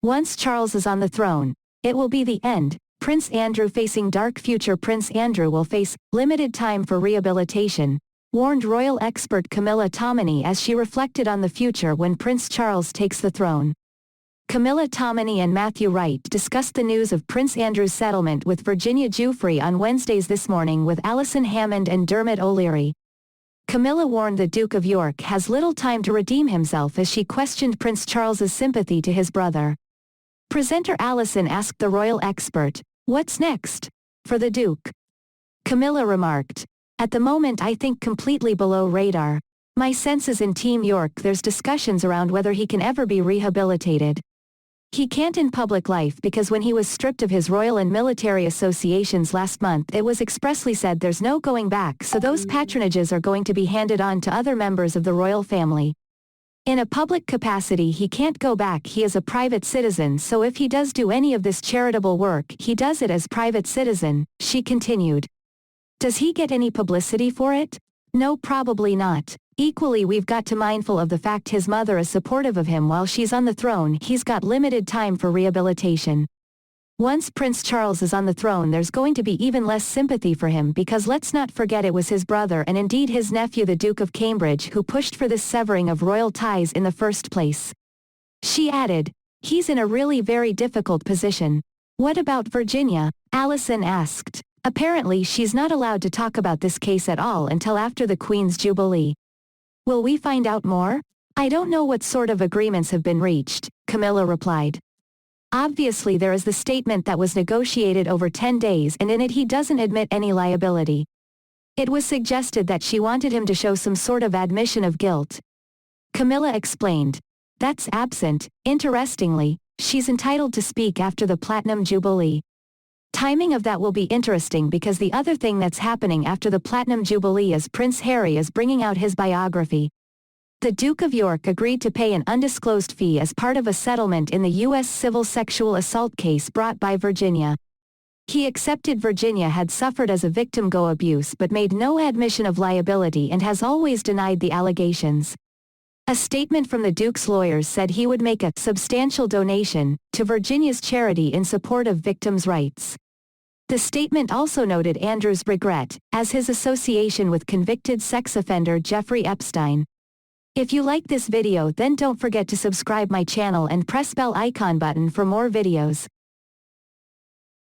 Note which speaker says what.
Speaker 1: Once Charles is on the throne, it will be the end. Prince Andrew facing dark future. Prince Andrew will face limited time for rehabilitation, warned royal expert Camilla Tominey as she reflected on the future when Prince Charles takes the throne. Camilla Tominey and Matthew Wright discussed the news of Prince Andrew's settlement with Virginia Giuffre on Wednesdays This Morning with Alison Hammond and Dermot O'Leary. Camilla warned the Duke of York has little time to redeem himself as she questioned Prince Charles's sympathy to his brother. Presenter Alison asked the royal expert, "What's next for the Duke?" Camilla remarked, "At the moment I think completely below radar. My sense is in Team York there's discussions around whether he can ever be rehabilitated. He can't in public life because when he was stripped of his royal and military associations last month it was expressly said there's no going back, so those patronages are going to be handed on to other members of the royal family. In a public capacity he can't go back. He is a private citizen, so if he does do any of this charitable work he does it as private citizen," she continued. "Does he get any publicity for it? No, probably not. Equally we've got to mindful of the fact his mother is supportive of him while she's on the throne. He's got limited time for rehabilitation. Once Prince Charles is on the throne there's going to be even less sympathy for him because let's not forget it was his brother and indeed his nephew the Duke of Cambridge who pushed for this severing of royal ties in the first place." She added, "He's in a really very difficult position." "What about Virginia?" Alison asked. "Apparently she's not allowed to talk about this case at all until after the Queen's Jubilee. Will we find out more?" "I don't know what sort of agreements have been reached," Camilla replied. "Obviously there is the statement that was negotiated over 10 days and in it he doesn't admit any liability. It was suggested that she wanted him to show some sort of admission of guilt." Camilla explained. "That's absent. Interestingly, she's entitled to speak after the Platinum Jubilee. Timing of that will be interesting because the other thing that's happening after the Platinum Jubilee is Prince Harry is bringing out his biography." The Duke of York agreed to pay an undisclosed fee as part of a settlement in the U.S. civil sexual assault case brought by Virginia. He accepted Virginia had suffered as a victim of abuse but made no admission of liability and has always denied the allegations. A statement from the Duke's lawyers said he would make a substantial donation to Virginia's charity in support of victims' rights. The statement also noted Andrew's regret, as his association with convicted sex offender Jeffrey Epstein. If you like this video then don't forget to subscribe my channel and press bell icon button for more videos.